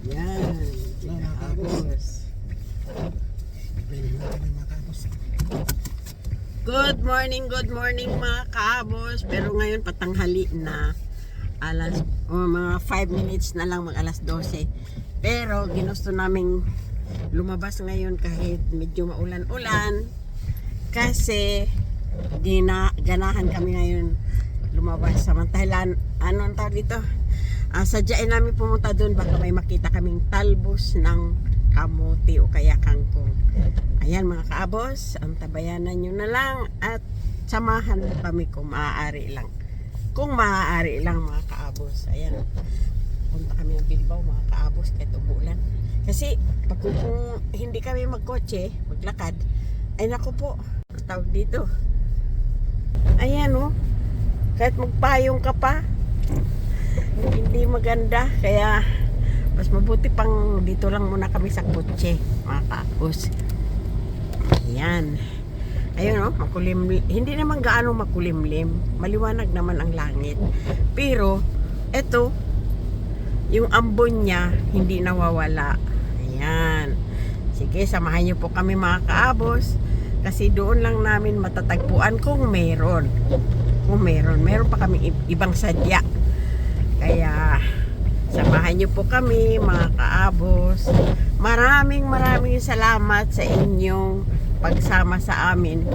Yan. Mga kaabos. Good morning mga kaabos. Pero ngayon patanghali na. Mga 5 minutes na lang mag alas 12. Pero ginusto naming lumabas ngayon kahit medyo maulan-ulan. Kasi ganahan kami ngayon lumabas. Samantahan, ang tawag dito? Sadyain namin pumunta doon, baka may makita kaming talbos ng kamote o kaya kangkong. Ayan mga kaabos, ang tabayanan nyo na lang at samahan mo kami kung maaari lang. Kung maaari lang mga kaabos. Ayan, punta kami ng Bilbao mga kaabos kahit umulan. Kasi pag kung hindi kami magkotse, maglakad, ay naku po, ang tawag dito. Ayan oh, kahit magpayong ka pa, hindi maganda. Kaya mas mabuti pang dito lang muna kami sa kotse mga kaabos. Ayan. Ayun oh, makulimlim. Hindi naman gaano makulimlim. Maliwanag naman ang langit. Pero eto, yung ambon niya hindi nawawala. Ayan. Sige, samahan niyo po kami mga kaabos. Kasi doon lang namin matatagpuan kung meron. Kung meron. Meron pa kami ibang sadya. Kaya samahan niyo po kami mga kaabos. Maraming salamat sa inyong pagsama sa amin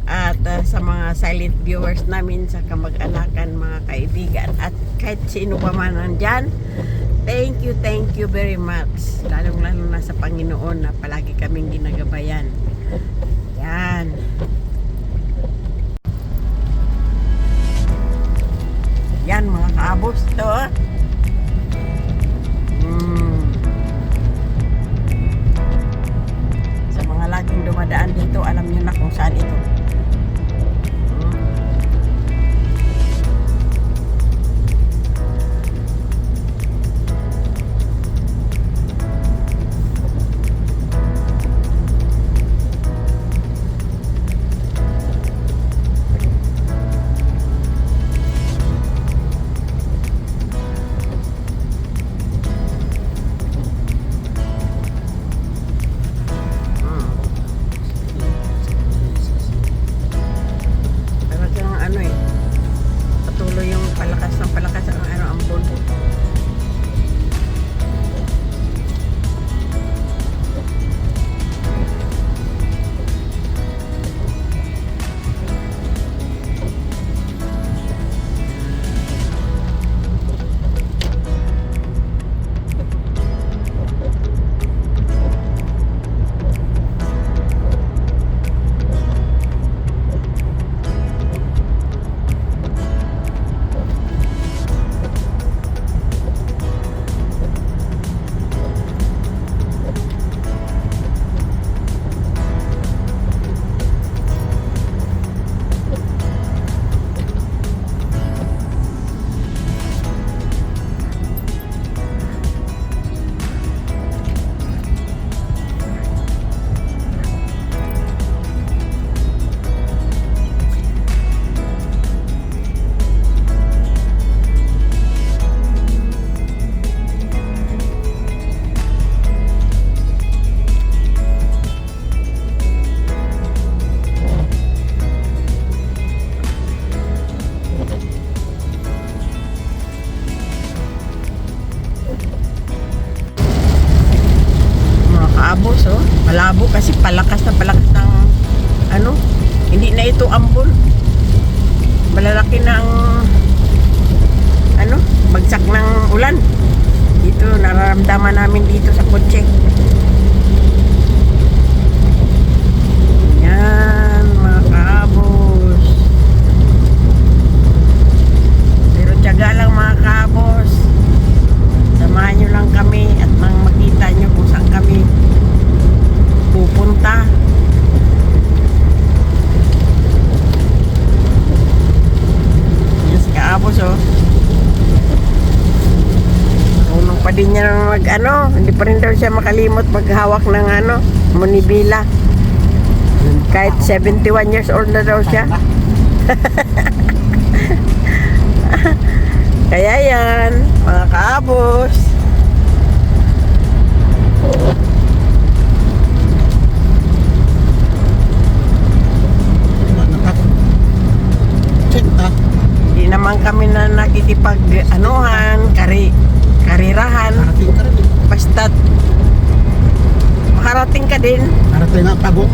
at sa mga silent viewers namin, sa kamag-anakan, mga kaibigan at kahit sino pa man nandyan. Thank you very much, lalong na sa Panginoon na palagi kaming ginagabayan. Yan. Yan mga kaabos to. Sa mga laging dumadaan dito, alam nyo na kung saan ito. Malabo kasi palakas ng ano, hindi na ito ambon. Malalaki ng ano, bagsak ng ulan. Dito nararamdaman namin dito sa kotse. Yan mga kaabos. Pero tiyaga lang mga kaabos. Samahan nyo lang kami at makita nyo kung saan kami pupunta. Yes, kaabos oh. Unong pa din niya mag ano, hindi pa rin daw siya makalimot maghawak ng ano, munibila. Kahit 71 years old na daw siya. Kaya yan, mga kaabos. anuhan, karirahan, Karating ka rin eh. basta't makarating ka din. Karating nga pagod.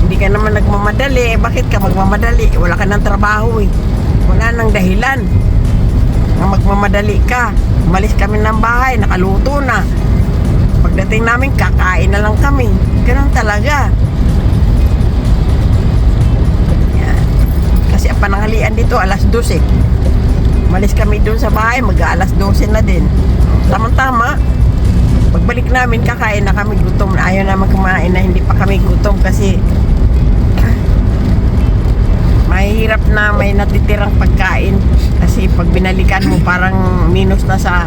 Hindi ka naman nagmamadali. Bakit ka magmamadali? Wala ka ng trabaho eh. Wala nang dahilan na magmamadali ka. Umalis kami ng bahay, nakaluto na. Pagdating namin, kakain na lang kami. Ganun talaga. Yan. Kasi ang pananghalian dito, alas 12. Umalis kami doon sa bahay, mag-alas 12 na din. Tama-tama. Pagbalik namin, kakain na kami, gutom. Ayaw naman kumain na hindi pa kami gutom kasi mahirap na may natitirang pagkain. Kasi pag binalikan mo, parang minus na sa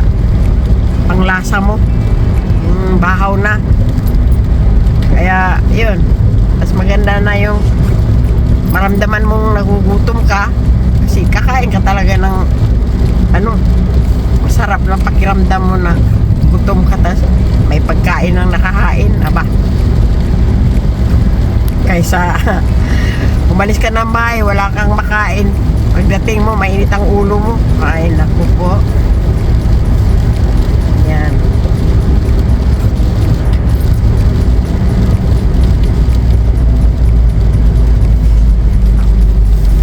panglasa mo. Bahaw na. Kaya, yun. Mas maganda na yung maramdaman mong nagugutom ka kasi kakain ka talaga ng masarap na pakiramdam mo na gutom ka tas may pagkain ng nakakain. Aba, kaysa umalis ka ng bahay, wala kang makain. Pagdating mo, mainit ang ulo mo. Ay, naku po. Yan.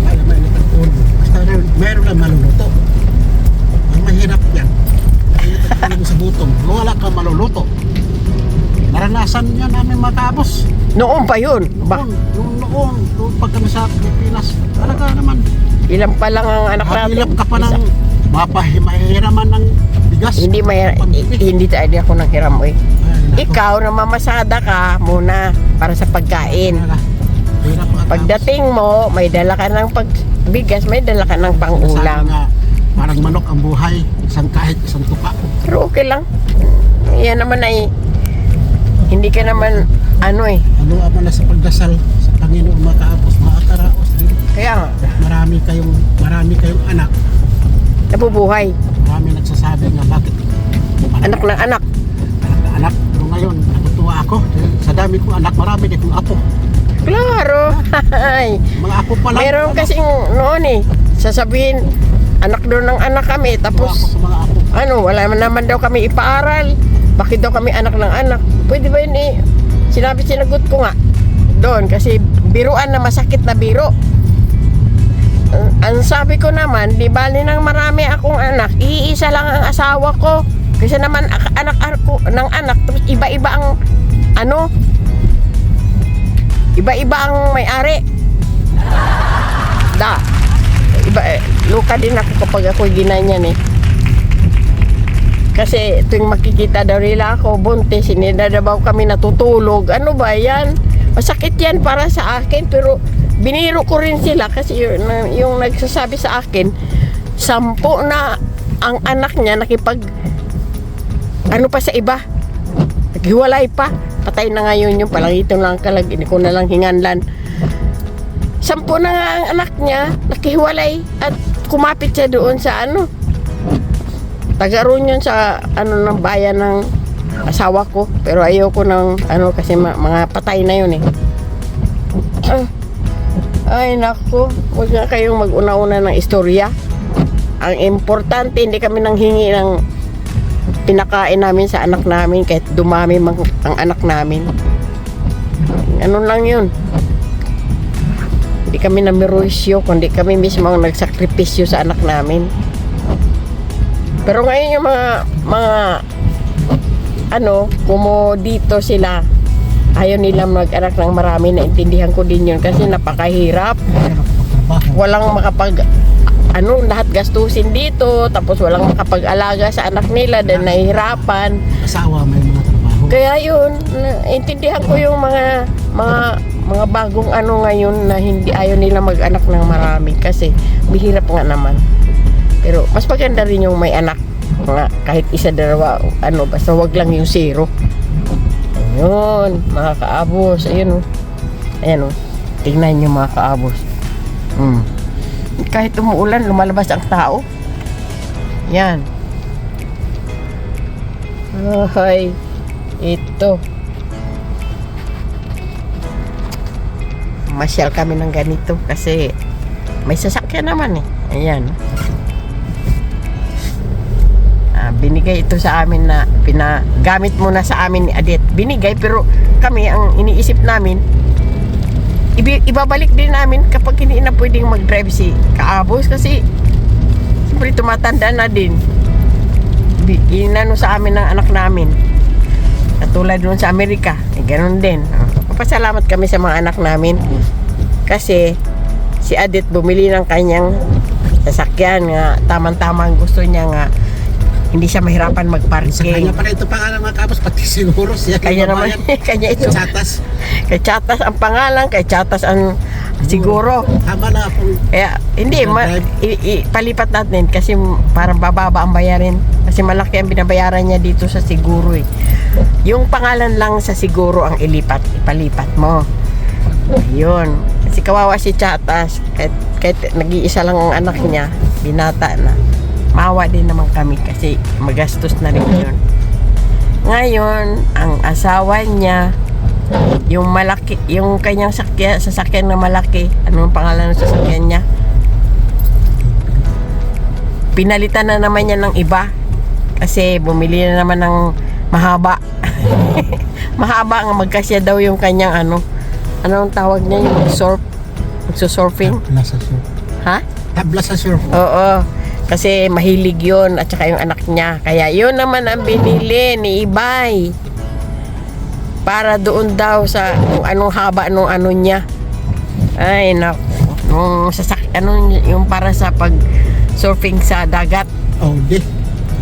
Ay, mainit ang ulo. Basta meron lang maluluto. Ang mahirap yan. Mainit ang ulo mo sa gutom. Wala kang maluluto. Naranasan yan namin mga kaabos. Noon pa yun. Ba, Noon pag kami sa Pilipinas, talaga naman. ilan pa lang ang anak natin. Mahirap ka pa ng mahiraman ng bigas. Hindi hindi tayo ako nang hiram eh. Ikaw na mamasada ka muna para sa pagkain. Hirap mga Pagdating mo, may dala ka ng bigas, may dala ka ng pang-ulam. Parang manok ang buhay, kahit isang tuka. Pero okay lang. Yan naman ay hindi ka naman Ano naman na sa pagdasal sa Panginoon mga kaapos, mga karaos din. kaya nga, Marami kayong anak. nabubuhay. Marami nagsasabi nga bakit Anak ng anak. na anak. Pero ngayon, natutuwa ako. Sa dami kong anak, marami din kong apo. Klaro. Ay. Mga apo pa lang. Meron kasing noon eh, sasabihin, anak doon ng anak kami. Tapos, Sa mga apo. wala naman daw kami ipaaral. Bakit daw kami anak ng anak? Pwede ba yun eh? Sinagot ko nga doon kasi biruan na masakit na biro. Ang sabi ko naman, di bali nang marami akong anak, iisa lang ang asawa ko. Kasi naman anak ako ng anak, tapos iba-iba ang iba-iba ang may-ari. Luka din ako kapag ako'y ginanyan eh. Kasi tuwing makikita daw nila ako buntis, sinidadabaw kami natutulog. Ano ba yan? Masakit yan para sa akin, pero biniro ko rin sila kasi yung nagsasabi sa akin, 10 na ang anak niya nakipag pa sa iba. Naghiwalay pa. Patay na ngayon yung palangito lang kalag, hindi ko na lang hinganlan. 10 na nga ang anak niya nakihiwalay at kumapit siya doon sa taga roon yun sa ng bayan ng asawa ko, pero ayoko ng kasi mga patay na yun eh. Ay nako, huwag nga kayong mag-una-una ng istorya. Ang importante, hindi kami nanghingi ng pinakain namin sa anak namin kahit dumami ang anak namin. Ganun lang yun. Hindi kami namiruisyo, kundi kami mismo ang nagsakripisyo sa anak namin. Pero ngayon yung mga kumo dito sila, ayaw nila mag-anak ng marami. Naintindihan ko din yun kasi napakahirap. Walang lahat gastusin dito, tapos walang makapag-alaga sa anak nila dahil nahihirapan. Asawa may mga trabaho. Kaya yun, naintindihan ko yung mga bagong ngayon na hindi ayaw nila mag-anak ng marami kasi mahirap nga naman. Pero mas maganda rin yung may anak nga, kahit isa, dalawa, basta wag lang yung 0. Ayun, mga kaabos, ayun tingnan nyo mga kaabos. Kahit umuulan, lumalabas ang tao. Yan. Ay, ito. Masyal kami ng ganito kasi may sasakyan naman eh. Ayan. binigay ito sa amin na pinagamit muna sa amin ni Adet. Binigay pero kami ang iniisip namin ibabalik din namin kapag hindi na pwedeng mag-drive si Kaabos kasi siyempre tumatanda na din. Inano sa amin ng anak namin. Katulad doon sa Amerika, ganun din. Papasalamat kami sa mga anak namin kasi si Adet bumili ng kanyang sasakyan nga tamang-tama ang gusto niya nga hindi siya mahirapan Sa mag-parking. kanya pala ito pangalan mga kabos, pati siguro siya. Kanya naman, kanya ito. Chatas. Kay Chatas ang pangalan, kay Chatas ang siguro. Tama na po. Kaya hindi, palipat natin kasi parang bababa ang bayarin. Kasi malaki ang binabayaran niya dito sa siguro eh. Yung pangalan lang sa siguro ang ipalipat mo. Yun. Kasi kawawa si Chatas. Kahit nag-iisa lang ang anak niya, binata na. Maawa din naman kami kasi magastos na rin yun. Ngayon, ang asawa niya, yung malaki, yung kanyang sasakyan na malaki, anong pangalan ng sasakyan niya? Pinalitan na naman niya ng iba kasi bumili na naman ng mahaba. Mahaba nga magkasya daw yung kanyang anong tawag niya, yung surfing? Tabla sa surf. Ha? Tabla sa surf. Oo. Kasi mahilig yun at saka yung anak niya. Kaya yun naman ang binili ni Ibay. Para doon daw sa kung anong haba nung ano niya. Ay, naku. Nung yung para sa pag surfing sa dagat. Oh, di.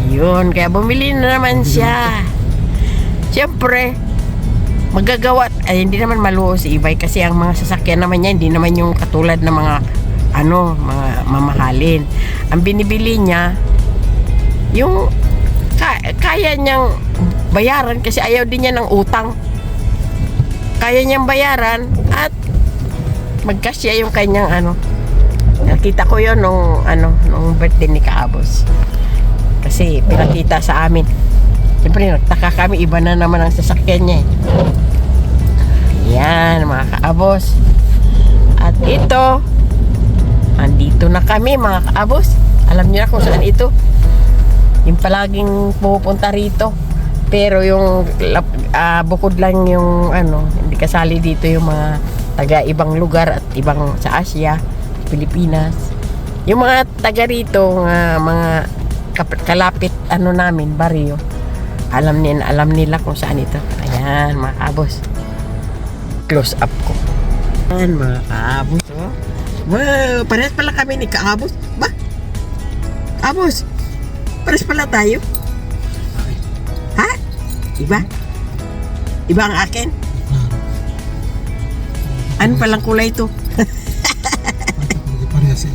Yun. Kaya bumili na naman siya. Siyempre, magagawa. Ay, hindi naman maluho si Ibay kasi ang mga sasakyan naman niya, hindi naman yung katulad ng mga mga mamahalin. Ang binibili niya yung kaya niyang bayaran kasi ayaw din niya ng utang. Kaya niyang bayaran at magkasya yung kanyang nakita ko yun nung birthday ni Kaabos. Kasi pinakita sa amin. Siyempre nagtaka kami, iba na naman ang sasakyan niya eh. Yan mga Kaabos. At ito, andito na kami mga Kaabos. Alam niyo na kung saan ito. Yung palaging pupunta rito. Pero yung bukod lang yung hindi kasali dito yung mga taga ibang lugar at ibang sa Asia, Pilipinas. Yung mga taga rito, mga kalapit namin, baryo. Alam nila kung saan ito. Ayan mga Kaabos. Close up ko. Ayan mga Kaabos, oh. Wow, parehas pala kami ni Kaabos. Ba? Kaabos, parehas pala tayo. Ha? Iba? Iba ang akin? Ano palang kulay ito? Hindi parehas eh.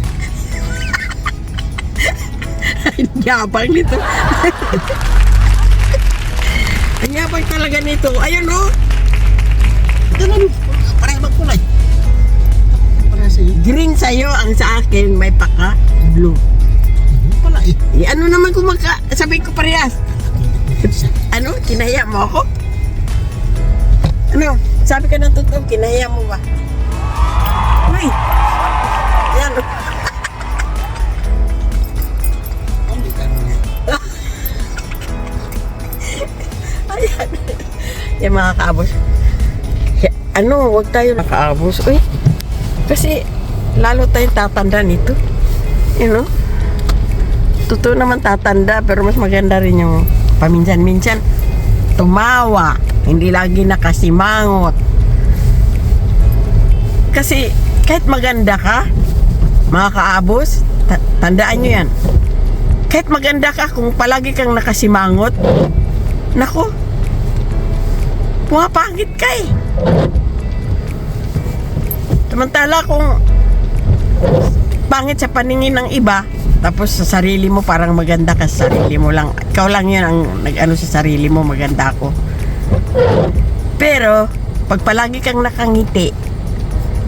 Ang yabang nito. Ang yabang talaga nito. Ayun oh. Ito naman, parehas magkulay. Green sa'yo, ang sa akin may paka blue. Pala eh. Ano naman kung sabi ko parehas? Ano? Kinaya mo ako? Ano? Sabi ka ng totoo, kinaya mo ba? Uy! Yan. Ayan. Yan mga Kaabos. Huwag tayo nakaabos. Uy! Kasi lalo tayong tatanda nito. Totoo naman tatanda pero mas maganda rin yung paminsan-minsan tumawa, hindi lagi nakasimangot. Kasi kahit maganda ka, mga Kaabos, tandaan nyo yan. Kahit maganda ka, kung palagi kang nakasimangot, nako, pumapangit ka eh. Samantala kung pangit sa paningin ng iba, tapos sa sarili mo parang maganda ka sa sarili mo lang. Ikaw lang yun ang sa sarili mo, maganda ako. Pero pag palagi kang nakangiti,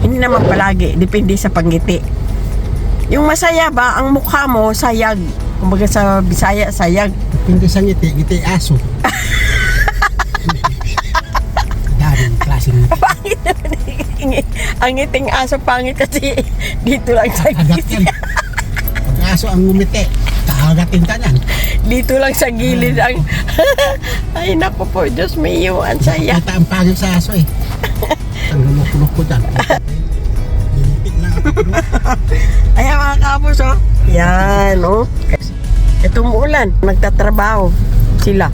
hindi naman palagi, depende sa pangiti. Yung masaya ba, ang mukha mo sayag. Kumbaga sa Bisaya, sayag. Depende sa ngiti aso. Daming klaseng ngiti. Pangit naman ang ngiting aso, pangit kasi dito lang sa Agat yan. Pag aso ang ngumiti, Agatin ka niyan. Dito lang sa gilid ang... Ay, naku po, Diyos mio, ang saya. Kita ang pangit sa aso eh. Ang lumok-lumok ko dyan. Dinipit lang ako. Ayan mga kabos, oh. Yan, oh. Itong ulan, nagtatrabaho sila.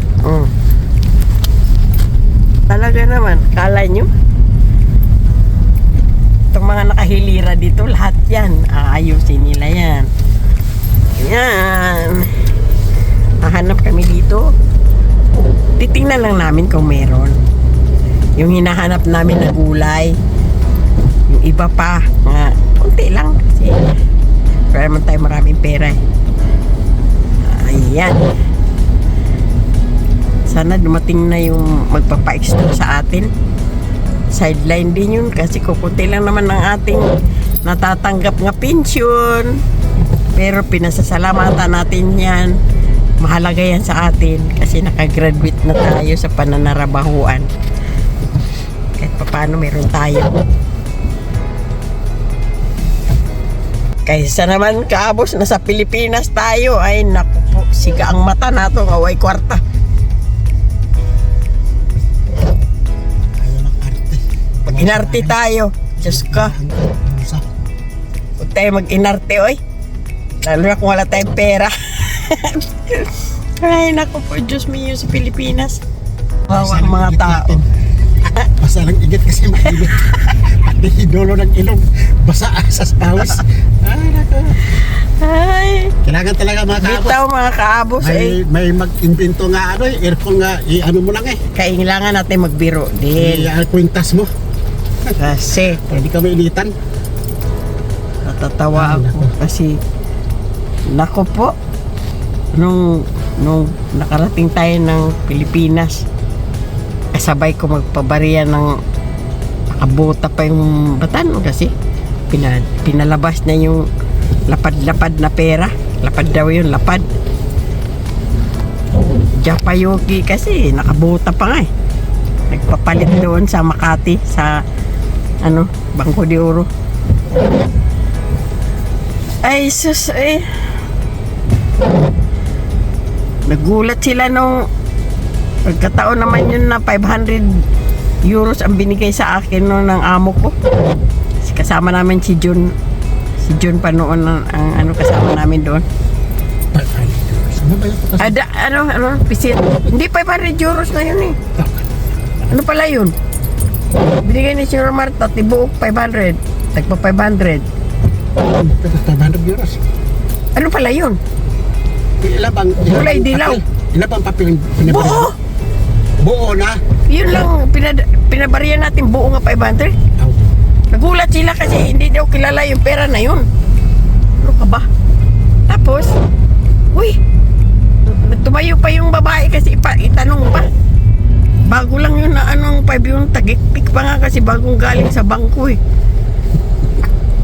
Talaga naman, kala nyo? Itong mga nakahilira dito, lahat yan. Aayusin nila yan. Yan. Hahanap kami dito. Titingnan lang namin kung meron. Yung hinahanap namin na gulay. Yung iba pa, nga, konti lang. Kasi, para naman tayo maraming pera eh. Ayan. Sana dumating na yung magpapa-extra sa atin. Sideline din yun kasi kukunti lang naman ng ating natatanggap nga pensyon. Pero pinasasalamatan natin yan. Mahalaga yan sa atin kasi nakagraduate na tayo sa pananarabahuan. Kahit paano meron tayo. Kaysa naman kaabos na sa Pilipinas tayo, ay naku po, siga ang mata nato ngaway kwarta. Ayaw ng arte. Pag inarte tayo, Diyos ka, huwag tayo mag-inarte oy. Lalo na kung wala tayong pera. Ay naku po, Diyos mio sa Pilipinas. Wawa ang mga tao. Basa lang igit kasi mainit. Pati dulo ng ilong basa sa pawis. Ay nako. Ay, Kailangan talaga mga kaabos. bitaw mga kaabos eh. May mag-invento nga ano eh, aircon nga i-ano mo lang eh. Kailangan natin magbiro din. I-kwintas mo. Kasi Hindi ka mainitan. natatawa Ay, ako kasi nako po nung nakarating tayo ng Pilipinas, kasabay ko magpabariya ng nakabota pa yung batan kasi pinalabas na yung lapad-lapad na pera. Lapad daw yun, lapad. Japayuki kasi nakabota pa nga eh. Nagpapalit doon sa Makati sa Bangko de Oro. Ay sus eh. Nagulat sila nung pagkataon naman yun na 500 euros ang binigay sa akin no, ng amo ko. Kasi kasama namin si John pa noon ang kasama namin doon. Ano ba yung Pisit. Hindi 500 euros na yun eh. Ano pala yun? Binigay ni Sir Marta, tibuok 500. Tagpa 500. 500 euros. Ano pala yun? Kulay dilaw. Ilan bang papel pinabarihan? Buo! Buo na? Yun lang, pinabarihan natin buo nga 500. Oh. Nagulat sila kasi hindi daw kilala yung pera na yun. Ano ka ba? Tapos, tumayo pa yung babae kasi itanong pa. Bago lang yun na 5 yung tagiktik pa nga kasi bagong galing sa bangko eh.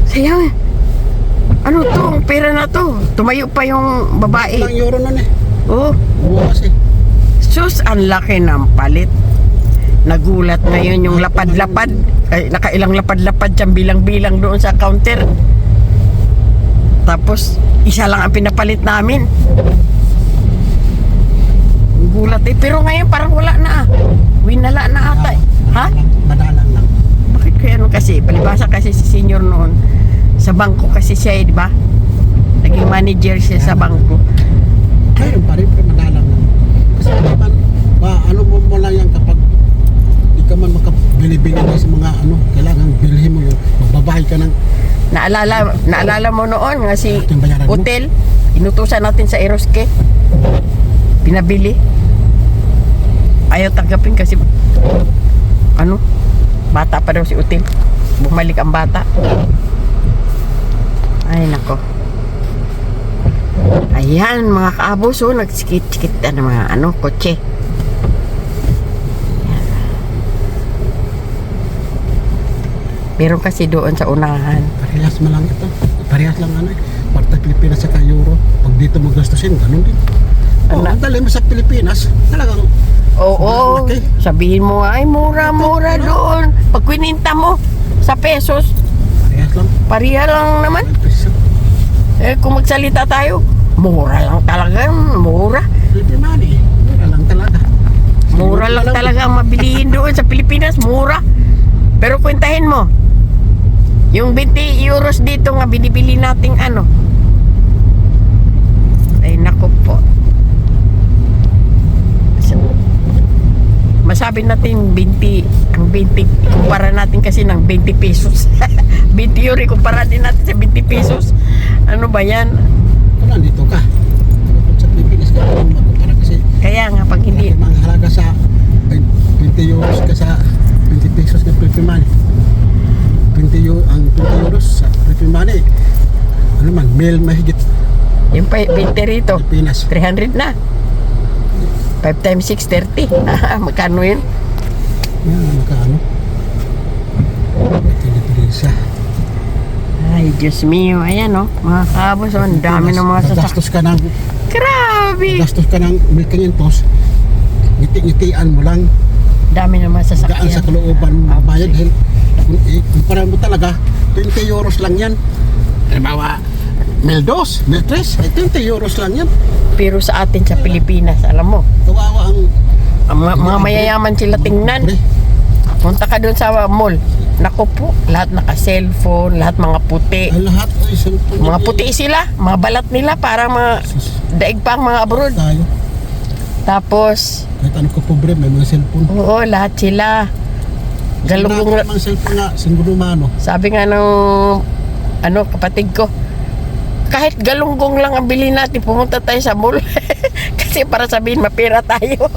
Sayang, ano to, ang pera na to. Tumayo pa yung babae. Ilang euro nun eh. Oh, Buo kasi. sus, ang laki ng palit. Nagulat ngayon yung lapad-lapad. Ay, nakailang lapad-lapad siyang bilang-bilang doon sa counter. Tapos, isa lang ang pinapalit namin. Gulat eh. Pero ngayon parang wala na ah. Winala na ata eh. Ha? Madalang lang. Bakit kaya kasi? Palibasa kasi si senior noon. Sa bangko kasi siya eh, di ba? Naging manager siya sa bangko. Ayun pa rin, pero madalang lang. Kasi naman, ano mo lang yan kapag di ka man makabili-bili na sa mga kailangan bilhin mo yun. Magbabayad ka ng Naalala mo noon nga si ating bayaran mo. hotel, inutusan natin sa Eroske. Pinabili. Ayaw tanggapin kasi bata pa daw si hotel. Bumalik ang bata. Ay nako. Ayan mga kaabos, nagsikit-sikit na mga kotse. Meron kasi doon sa unahan. Parehas mo lang ito. Parehas lang Kwarta Pilipinas sa Euro. Pag dito mo gastusin, ganun din. Ang dali mo sa Pilipinas, talagang Oo, malaki. sabihin mo ay mura-mura doon. Pag kininta mo sa pesos, Parehas lang. pariha lang naman. Peso. Kung magsalita tayo, Mura lang talaga, mura. Philippine money. Mura lang talaga. Mura lang talaga ang mabilihin doon sa Pilipinas, mura. Pero kwentahin mo, yung 20 euros dito nga binibili nating ano. Ay nako po. Masabi natin 20, ang 20, kumpara natin kasi ng 20 pesos. 20 euro, kumpara din natin sa 20 pesos. Ano ba yan? Kung nandito ka, kung sa Pilipinas ka, makumpara kasi Kaya nga, pag hindi, ang halaga sa 20 euros ka sa 20 pesos na Philippine money. 20 euros sa Philippine money. Ano man, mil mahigit yung 20 rito, Pilipinas. 300 na. 5 times 6, 30. Magkano yun? Yan, magkano? Pilipinas. Ay, Diyos mio. Ayan, oh. Mga kabos, oh. Ang dami ng mga sasakyan. Gastos ka ng Grabe! gastos ka ng 1,500. Ngiti-ngitian mo lang. Dami ng mga Gaan sa sasakyan. kalooban mo bayad. Kumpara mo talaga, 20 euros lang yan. Halimbawa, 1,200, 1,300, ay 20 euros lang yan. Pero sa atin sa Pilipinas, alam mo, Kawawa ang mga mayayaman sila tingnan. pre. Punta ka doon sa mall. Naku po, lahat naka-cellphone, lahat mga puti. Ay lahat, ay cellphone. Mga puti sila, mga balat nila, parang mga daig pa ang mga abroad. Tayo. Tapos, Kahit ano ka pobre, may mga cellphone. oo, lahat sila. Galugong, Wala ka namang cellphone nga, singgulo mano. sabi nga nung kapatid ko, kahit galunggong lang ang bilhin natin, pumunta tayo sa mall. Kasi para sabihin, mapira tayo.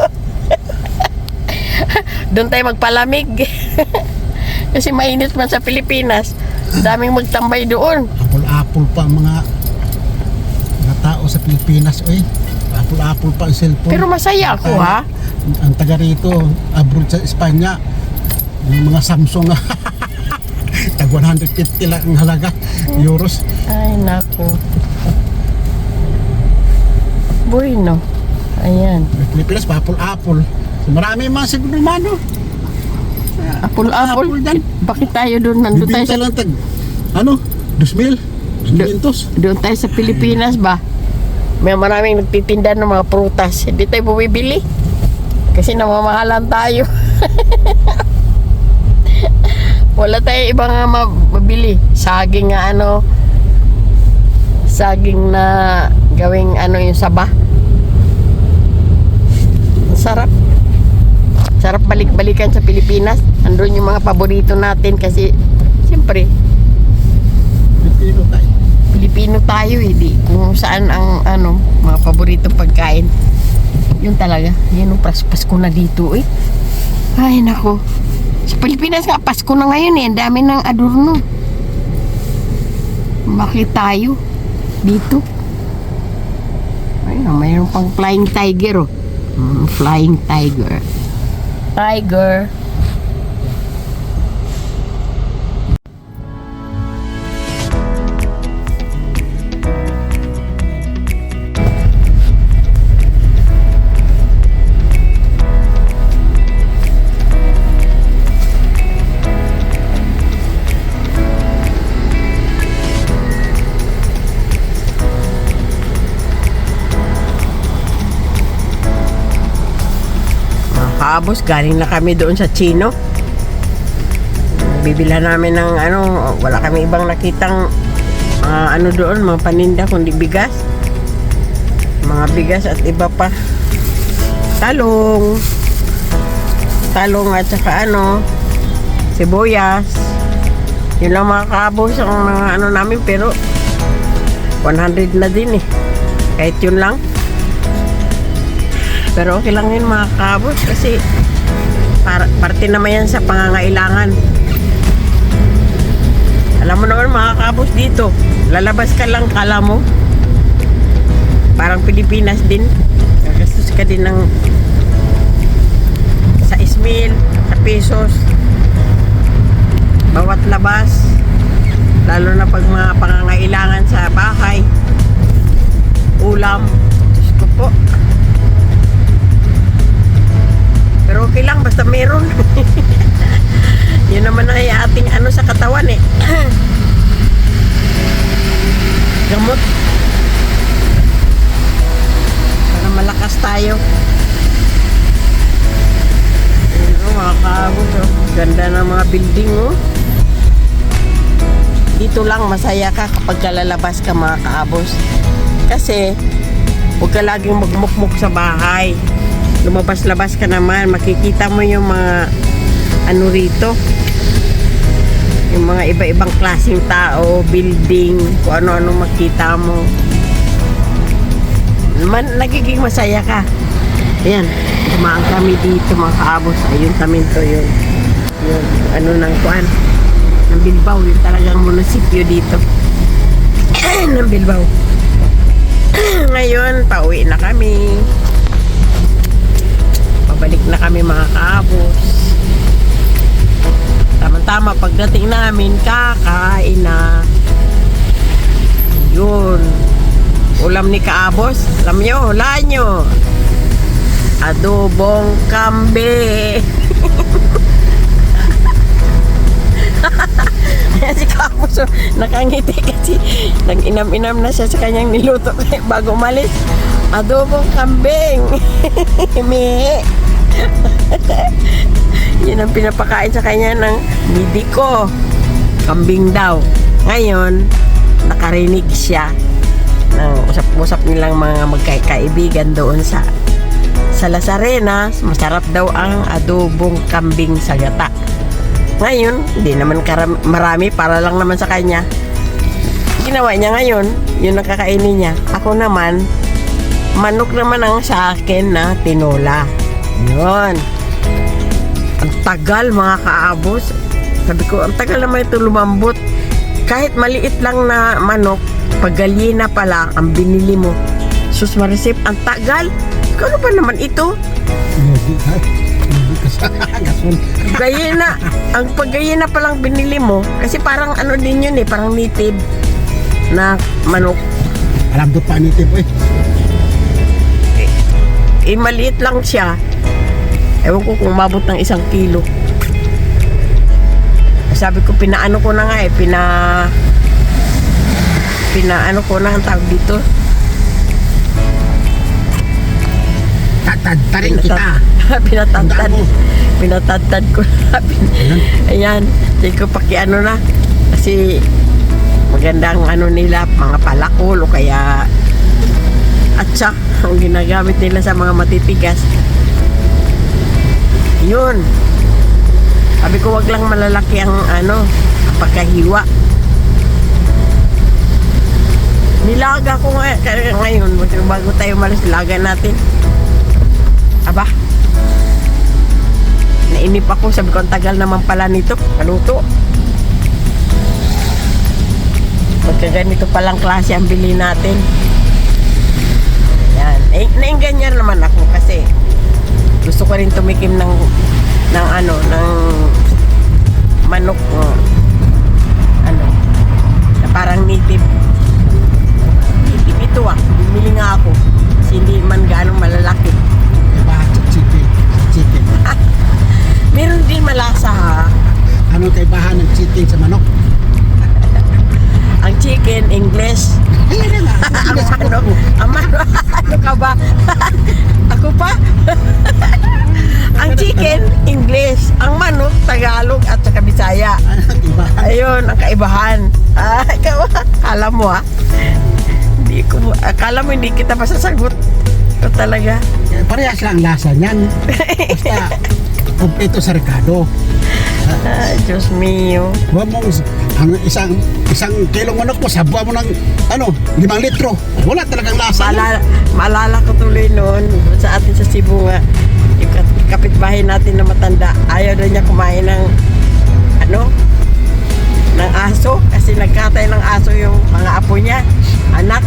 Doon tayo magpalamig. Kasi mainit man sa Pilipinas. Daming magtambay doon. Apple-apple pa ang mga tao sa Pilipinas. Oy, apple-apple pa ang cellphone. Pero masaya ako, ha? Ang taga rito, abroad sa Espanya, yung mga Samsung tag 150 lang ang halaga, euros. Ay, nako. Bueno. Ayan. Pilipinas pa, apple-apple. So, marami mga siguro mano. Apple-apple. dyan. Bakit tayo doon? Nandun tayo Bibinta sa, lang tag, 2,000, 500. doon tayo sa Pilipinas ba? May maraming nagtitinda ng mga prutas. Hindi tayo bumibili. Kasi namamahalan tayo. Wala tayo ibang mabili. Saging nga saging na gawing yung saba. Sarap. Sarap balik-balikan sa Pilipinas. Andun yung mga paborito natin kasi siyempre Pilipino tayo. Pilipino tayo di kung saan ang mga paboritong pagkain. Yun talaga. Yan ang Pasko na dito eh. Ay nako. Sa Pilipinas nga Pasko na ngayon eh. Ang dami ng adorno. Bakit tayo dito? Ay, mayroon pang flying tiger oh. Flying tiger. Tiger. Kabos, galing na kami doon sa Chino. Bibila namin ng wala kami ibang nakitang doon, mga paninda kundi bigas. Mga bigas at iba pa. Talong at saka sibuyas. Yun lang mga kabos ang mga namin, pero 100 na din eh. Kahit yun lang. Pero okay lang yun mga kabos kasi parte naman yan sa pangangailangan. Alam mo naman mga kabos dito, lalabas ka lang, kala mo parang Pilipinas din, gagastos ka din ng 6,000 sa pesos bawat labas, lalo na pag mga pangangailangan sa bahay, ulam. Diyos ko po. Pero okay lang, basta meron. Yun naman ay ating sa katawan eh. Gamot. labas tayo. Ayun, mga kaabos, oh. Ganda ng mga building, oh. Dito lang masaya ka kapag lalabas ka, mga kaabos. Kasi huwag ka laging magmukmuk sa bahay. Lumabas-labas ka naman, makikita mo yung mga ano rito, yung mga iba-ibang klaseng tao, building, kung ano-ano makita mo. Nagiging masaya ka. Ayan, dumaan kami dito, mga kaabos. Ayun, taminto yun. Yun, ano nang kuan ng Bilbao, yung talagang munisipyo dito ng Bilbao. Ngayon, pauwi na kami. Pabalik na kami, mga kaabos. Tama-tama, pagdating namin, kakain na. Yun. Ulam ni kaabos. Alam nyo, wala nyo. Adobong kambe. Ayan si kaabos, oh, nakangiti kasi nag-inam-inam na siya sa kanyang niluto bago umalis. Adobong kambing. Me. Yun ang pinapakain sa kanya ng midi ko. Kambing daw. Ngayon, nakarinig siya ng usap-usap nilang mga magkaibigan doon sa Lazarenas. Masarap daw ang adobong kambing sa gata. Ngayon, hindi naman marami, para lang naman sa kanya. Ginawa niya ngayon, yun ang kakainin niya. Ako naman, manok naman ang sa akin na tinola. Yun. Ang tagal, mga kaabos. Sabi ko, ang tagal naman ito lumambot. Kahit maliit lang na manok, pag galyena pala ang binili mo. Sus Marisip, ang tagal. Ano ba naman ito? Galyena. Ang pag-galyena palang binili mo, kasi parang ano din yun eh, parang native na manok. Alam doon pa native eh. Maliit lang siya. Ewan ko kung mabot ng 1 kilo. Sabi ko, pinaano ko na nga eh, pinaano ko na ang tawag dito. Tatadtarin kita. Pinatadtad ko na. Ayan, hindi ko pakiano na. Kasi magandang ano nila, mga palakol o kaya atsak ang ginagamit nila sa mga matitigas. Yun. Sabi ko, wag lang malalaki ang ano, ang pagkahiwa. Nilaga ko ngayon, bago tayo malas, laga natin. Aba, nainip ako, sabi ko, ang tagal naman pala nito, kaluto. Pagka ganito palang klase ang bili natin. Yan, nainganyan naman ako kasi gusto ko rin tumikim ng manok, ano, na parang native ito bumili nga ako kasi hindi man gaano malalaki. Chicken. Meron din malasa, ha. Ano kaibahan ng chicken sa manok? Ang chicken English. Ang manok, ano ka ba? Ako pa? Ang chicken English, ang manok Tagalog at saka Bisaya. Ayun ang kaibahan. Ikaw, akala mo akala mo hindi kita masasagot. Ito talaga. Parehas lang lasa niyan. Basta kompleto sa rekado. Diyos mio. Huwag mong ang isang kilong manok mo, sabuan mo ng 5 litro. Wala talagang lasa. Maalala ko tuloy noon sa atin sa Cebu nga, yung kapitbahay natin na matanda, ayaw na niya kumain ng ng aso kasi nagkatay ng aso yung mga apo niya, anak.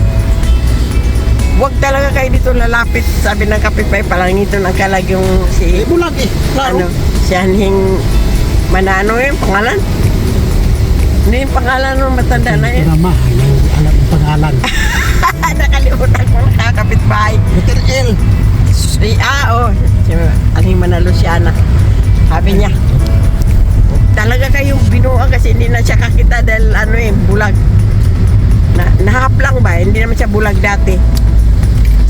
Huwag talaga kayo dito lalapit, sabi ng kapitbahay. Palang ito nagkalag yung si bulag eh, klaro. Si Anhing Manano yung pangalan. Hindi yung pangalan ng matanda na yun. Mama, alam yung pangalan. Nakalimutan ko na kapitbahay. Mr. L. Si Anhing Manalusiana. Sabi niya, talaga kayong binuang kasi hindi na siya kakita dahil bulag. Nahap lang ba? Hindi naman siya bulag dati.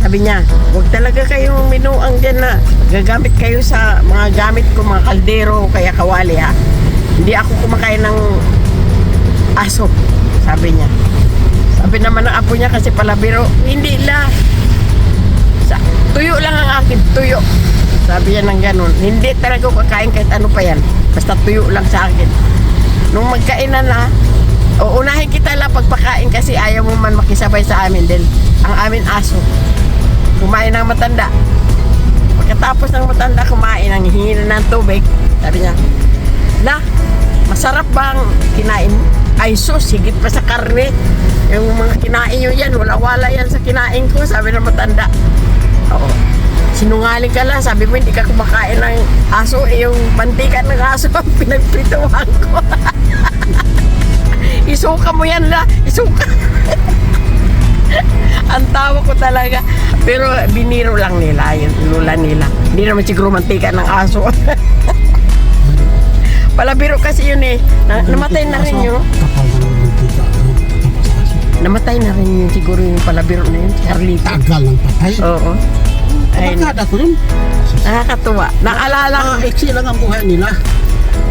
Sabi niya, huwag talaga kayong minuang dyan na gagamit kayo sa mga gamit ko, mga kaldero o kaya kawali ha. Hindi ako kumakain ng aso, sabi niya. Sabi naman ng apo niya kasi palabiro, hindi la. Tuyo lang ang akin, tuyo. Sabi niya ng ganun, hindi talaga ako kakain kahit ano pa yan. Basta tuyo lang sa akin. Nung magkainan na, uunahin kita lang pagpakain kasi ayaw mo man makisabay sa amin din. Ang amin aso. Kumain ng matanda. Pagkatapos ng matanda kumain, ang hihingi na ng tubig. Sabi niya, na, masarap bang kinain mo? Ay sus, higit pa sa karne. Yung mga kinain nyo yan, wala-wala yan sa kinain ko. Sabi ng matanda. Oo. Sinungaling ka lang, sabi mo hindi ka kumakain ng aso. Yung mantika ng aso ang pinagprituhan ko. Isuka mo yan la, isuka. Ang tawa ko talaga. Pero biniro lang nila, yung lula nila. Hindi naman siguro mantika ng aso. Palabiro kasi yun eh. Namatay na rin yun. Namatay na rin yun siguro yung palabiro na yun. Carlito. Tagal ng patay. Oo. Ay, Nakakada ko yun. nakakatuwa. Naalala ko, Eksi lang ang buhay nila.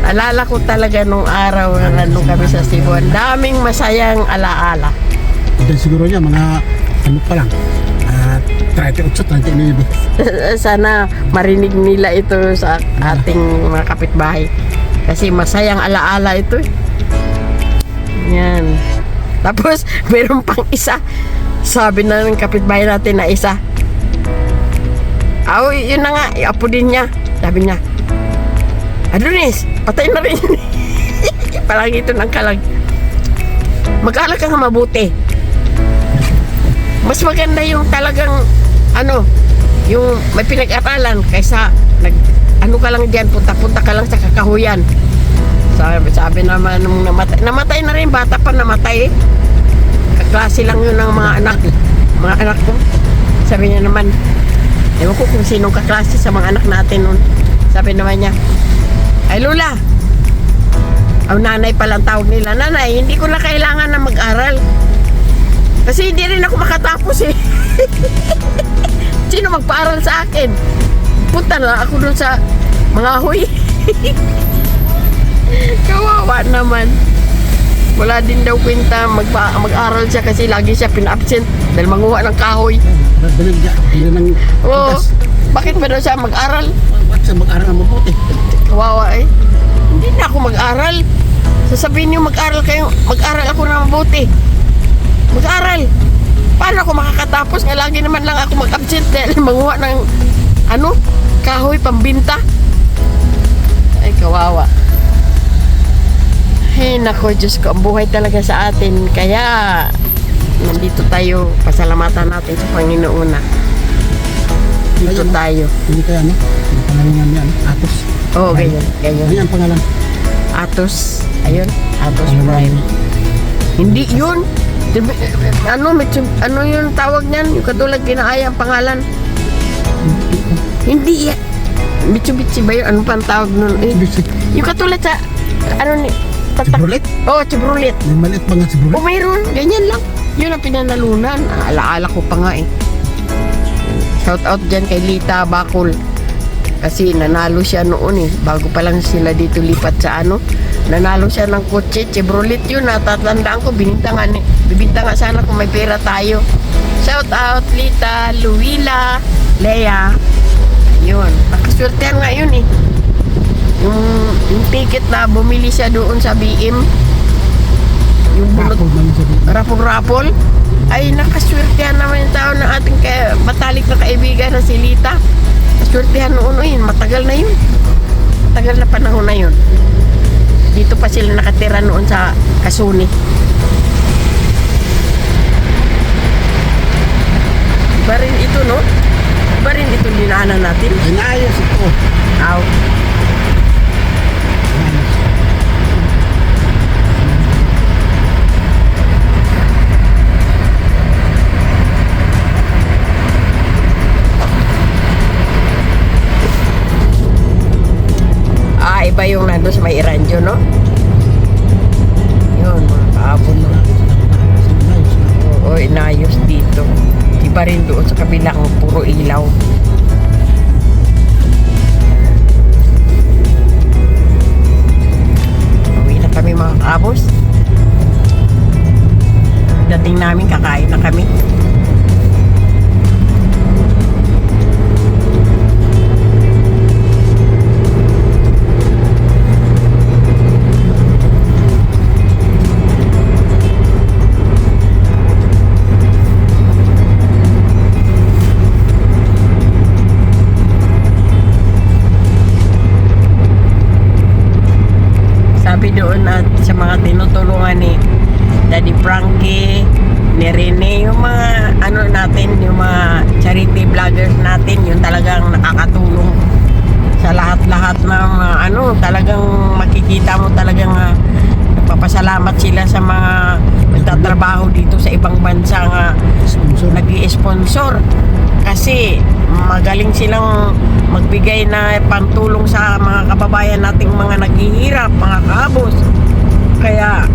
alala ko talaga nung araw na nandun kami sa Cebu. Ang daming masayang alaala. Ito siguro niya mga ano pa lang. 38, 39. Sana marinig nila ito sa ating mga kapitbahay. Kasi masayang alaala ito. Yan. Tapos, meron pang isa. Sabi na ng kapitbahay natin na isa. Yun na nga, apo din niya. Sabi niya, Adonis, patay na rin yun. Parang ito ng kalag. Mag-alak ka nga mabuti. Mas maganda yung talagang, yung may pinag-aralan kaysa ano ka lang dyan, punta-punta ka lang sa kakahuyan. Sabi naman nung namatay na rin, bata pa namatay eh. Kaklase lang yun ng mga anak ko. Sabi niya naman, ewan ko kung sinong kaklase sa mga anak natin nun. Sabi naman niya, ay Lola, ang nanay palang tawag nila, nanay, hindi ko na kailangan na mag-aral. Kasi hindi rin ako makatapos eh. Sino magpaaral sa akin? Punta na ako dun sa mga huy. Kawawa naman. Wala din daw kwenta mag-aral siya kasi lagi siya pina-absent dahil manguha ng kahoy. Binigyan ng Oo. bigas. Bakit ba daw siya mag-aral? Bakit siya mag-aral ng mabuti? Kawawa eh. Hindi na ako mag-aral. Sasabihin niyo mag-aral kayo, mag-aral ako na mabuti. Mag-aral. Paano ako makakatapos? Nga lagi naman lang ako mag-absent dahil manguha ng kahoy pambinta. Ay, kawawa. Ay, nako, Diyos ko, ang buhay talaga sa atin. Kaya, nandito tayo, pasalamatan natin sa Panginoon na. Dito tayo. Hindi kaya ano? Ang pangalan niya, Atos. Oo, ganyan. Ano yung pangalan? Atos. Ayun, Atos Prime. Hindi yun. Ano yung tawag niyan? Yung katulad kinaaya ang pangalan. Hindi yan. Mitsubishi ba yun? Ano pang tawag nun? Yung katulad sa, Chevrolet? Oo, Chevrolet. May maliit ba nga Chevrolet? O mayroon, ganyan lang. Yun ang pinanalunan. Alaala ko pa nga eh. Shout out dyan kay Lita Bakul. Kasi nanalo siya noon eh. Bago pa lang sila dito lipat sa nanalo siya ng kotse. Chevrolet yun. Natatandaan ko, binintangan eh. Bibintangan sana kung may pera tayo. Shout out Lita, Luwila, Lea. Yun. Nakaswertehan nga yun eh. Yung ticket na bumili siya doon sa BM. Yung bunot. Rapol-rapol. Ay, nakaswertehan naman yung tao ng ating matalik na kaibigan na si Lita. Kaswertehan noon yun. Matagal na yun. Matagal na panahon na yun. Dito pa sila nakatira noon sa Kasuni. Iba rin ito, no? Iba rin ito dinaanan natin. Ay, naayos ito. Aw. Iba yung nandun sa may Iranjo, no? Yun, mga kaabon. Oo, inayos dito. Si Iba rin doon sa kabilang puro ilaw. Uwi na kami mga kabos. Dating namin kakain na kami. Sabi doon at sa mga tinutulungan ni Daddy Frankie, ni Rene, yung mga ano natin, yung mga charity vloggers natin, yung talagang nakakatulong sa lahat-lahat ng mga ano, talagang makikita mo talagang papasalamat sila sa mga nagtatrabaho dito sa ibang bansa nga Sponsor. nag-i-sponsor kasi magaling silang magbigay na pantulong sa mga kababayan nating mga naghihirap, mga kabos. Kaya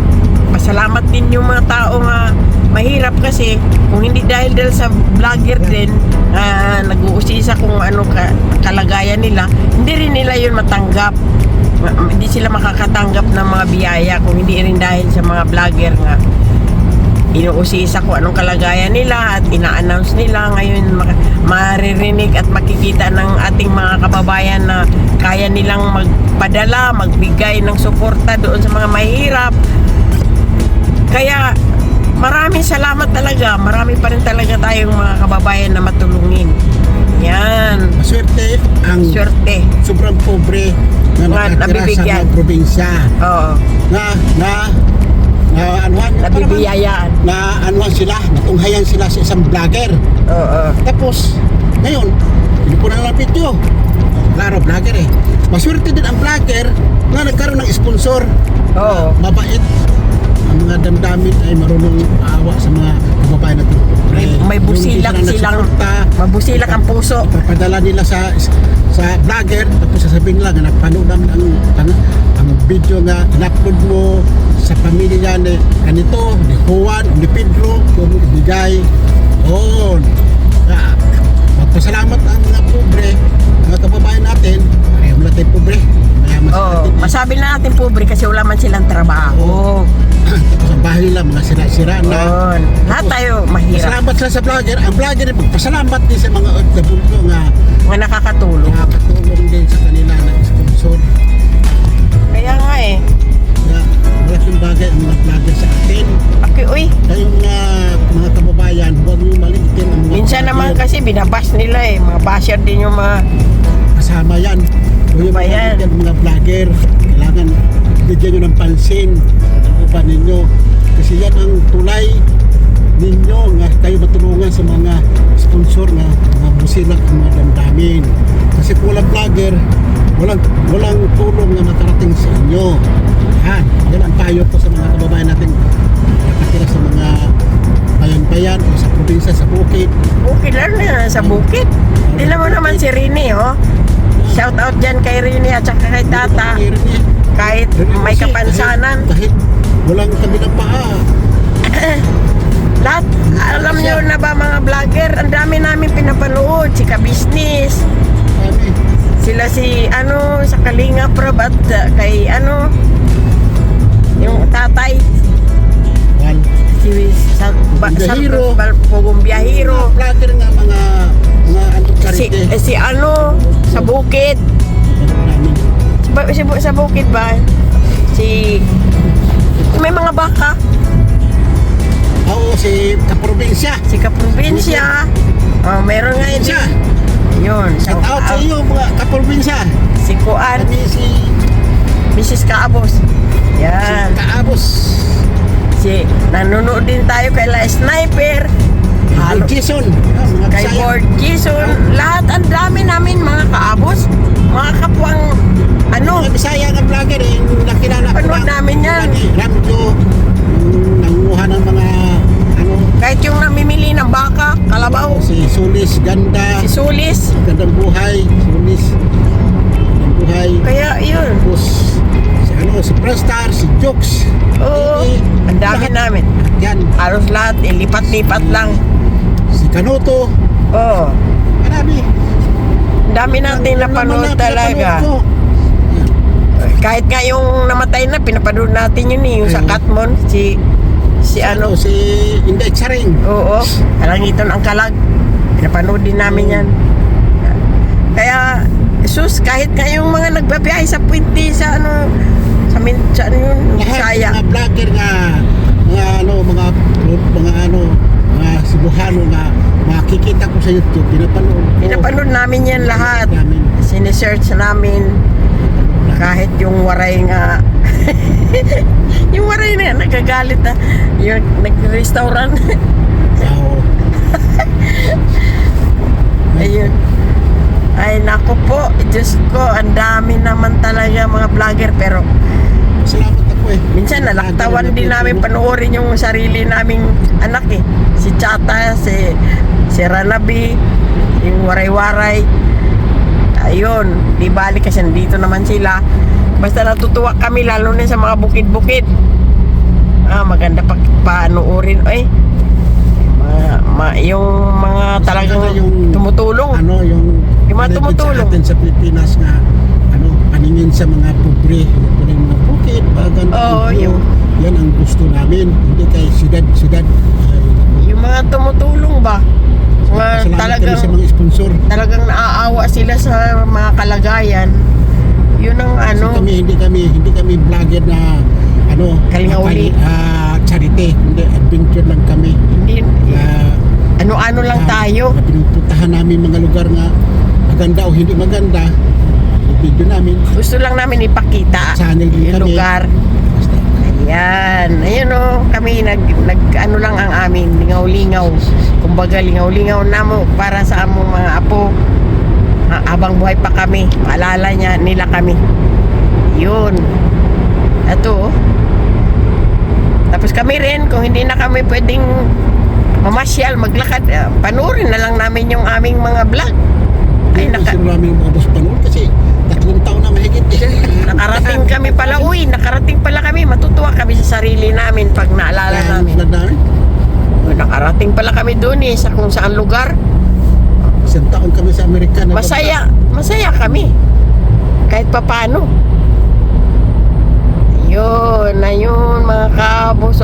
pasalamat din yung mga tao nga mahirap kasi kung hindi dahil sa vlogger din nag-uusisa kung ano kalagayan nila, hindi rin nila yun matanggap. Hindi sila makakatanggap ng mga biyaya kung hindi rin dahil sa mga vlogger nga inuusisa kung anong kalagayan nila at ina-announce nila. Ngayon maririnig at makikita ng ating mga kababayan na kaya nilang magpadala, magbigay ng suporta doon sa mga mahirap. Kaya maraming salamat talaga. Marami pa rin talaga tayong mga kababayan na matulungin. Yan. Maswerte ang Swerte. sobrang pobre na Nga, nakatira sa nabibigyan. mga probinsya Oo. na anuhan Nabibiyayaan. na anuhan sila, natunghayan sila sa isang vlogger. Oo. Tapos ngayon hindi po na lang video. Klaro, vlogger eh. Maswerte din ang vlogger na nagkaroon ng sponsor. Oo. Mabait. Ang mga damdamin ay marunong aawa sa mga kababayan natin. May busilak silang, mabusilak ang puso. Papadala nila sa vlogger, tapos sasabihin lang na napanood namin ang video nga in-upload mo sa pamilya ni ganito, ni Juan, ni Pedro, kung ibigay. Oo. Magpasalamat ang mga pobre, mga kababayan natin. Ayaw mo natin pobre. Mayaman sa Oo. atin. Masabi na natin pobre kasi wala man silang trabaho. Tapos ang bahay nila, mga sira-sira na. Yun. Lahat tayo mahirap. Pasalamat sila sa vlogger. Ang vlogger ay magpasalamat din sa mga OFW nga Nga nakakatulong. nakakatulong din sa kanila na sponsor. Kaya nga eh. Na malaking bagay ang mga vlogger sa atin. Uy. Kayong mga kababayan, huwag nyo maliitin ang mga Minsan naman vlogger. kasi binabash nila eh. Mga basher din yung mga Kasama yan. Huwag nyo Ba yan? maliitin ang mga vlogger. Kailangan bigyan nyo ng pansin ang upa ninyo. Kasi yan ang tulay ninyo nga kayo matulungan sa mga sponsor nga mga busilak ang mga damdamin. Kasi kung walang vlogger, walang tulong na makarating sa inyo. Yan ang payo ko sa mga kababayan natin nakatira sa mga bayan-bayan o sa probinsya, sa bukid. okay lang na sa bukit. Tignan mo naman si Rini, oh. Shout out dyan kay Rini at saka kay Tata. Kahit may kapansanan. Kahit walang kabilang paa. Lahat, alam nyo na ba mga vlogger, ang dami namin pinapanood. Si Ka-Business, Kami, sila si sa Kalinga Prab at kay yung tatay, wal. si Biyahero. Pugong Biyahero. Vlogger nga mga Si, charity. si sa bukid. Sa bukid ba? Si may mga baka. Oo, si kaprobinsya. Si Kaprobinsya. Oh, meron nga yun. Siya. Yun. Shout out sa iyo mga kaprobinsya. Si Kuan, Kami si Mrs. Kaabos. Yan. Kaabos. Nanonood din tayo kay La Sniper. Halo Jason. Mga Kay Bisaya. Lord Jason. Lahat, ang dami namin mga kaabos. Mga kapwang Mga Bisaya ng vlogger eh. Yung nakilala ko Panood namin yan. Ramjo. Nanguha ng mga kahit yung namimili ng baka, kalabaw. si Sulis Ganda. Si Sulis. Gandang buhay. Sulis. Gandang buhay. Kaya yun. Tapos si Prestar, si Jokes. Oo. Ang dami Lahat. namin. Yan. Halos lahat, lipat-lipat lang. Si Kanuto. Oh, Marami. dami natin napanood talaga. Pinapanood ko. Kahit nga yung namatay na, pinapanood natin yun eh. Yung sa Ayun. Katmon, si ano. Si Inday Charing. Oo, Kalangitan ang Kalag. Pinapanood din namin yan. Kaya, sus, kahit nga yung mga nagbabiyahe sa Puente, sa ano, sa ano yun, Bisaya. Lahat mga vlogger nga mga Cebuano nga makikita ko sa YouTube, pinapanood ko. Pinapanood namin yan lahat. Namin. Sinesearch namin. Kahit yung waray nga, yung waray na nagagalit na, yung nag-restaurant. Oo. Ayun. Ay, naku po, Diyos ko, ang dami naman talaga mga vlogger, pero Salamat ako eh. minsan nalaktawan din namin panoorin yung sarili naming anak eh. Si Chata, si Ranabi, yung waray-waray. Ayun, di balik kasi nandito naman sila. Basta natutuwa kami lalo na sa mga bukid-bukid. Maganda panoorin. Ay, yung mga talagang Yung- tumutulong. Yung mga tumutulong. Sa atin sa Pilipinas nga paningin sa mga pobre, yung mga bukid, Oo, yung- yan ang gusto namin, hindi kay siyudad. Yung mga tumutulong ba? Mga Salamat kami sa talagang mga sponsor. talagang naaawa sila sa mga kalagayan. Yun ang ano. Kasi hindi kami vlogger na Kalingauli. charity, hindi, adventure lang kami. Hindi, ano-ano lang tayo. Pinupuntahan namin mga lugar nga maganda o hindi maganda. Video namin. Gusto lang namin ipakita Channel din yung kami. lugar. Basta, Ayan. Ayun o. Kami ano lang ang amin. Lingaw-lingaw. Kumbaga lingaw-lingaw na mo para sa among mga apo. Habang buhay pa kami. Maalala nila kami. Yun. Ito. Tapos kami rin, kung hindi na kami pwedeng mamasyal, maglakad, panoorin na lang namin yung aming mga vlog. Ay, gusto namin mga boss panood kasi 3 taon na mahigit eh. nakarating kami pala, nakarating pala kami, matutuwa kami sa sarili namin pag naalala Kaya namin. vlog namin. Nakarating pala kami doon sa kung saan lugar. 1 taon kami sa Amerika. Masaya kami. Kahit papano. Ayun mga kabos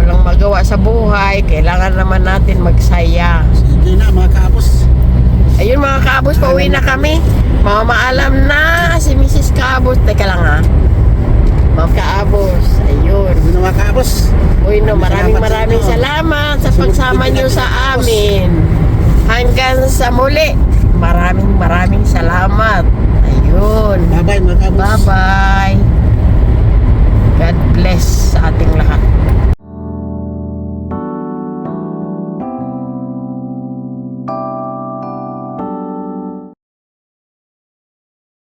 walang magawa sa buhay, kailangan naman natin magsaya. Sige na mga kaabos. Ayun mga kabos, pauwi na kami. Mamaalam na si Mrs. Kabos. Teka lang mga kaabos, ayun. Sige na mga kaabos. Uy no, maraming salamat sa pagsama nyo sa amin. Hanggang sa muli. Maraming salamat. Ayun. Bye-bye mga kaabos. Bye-bye.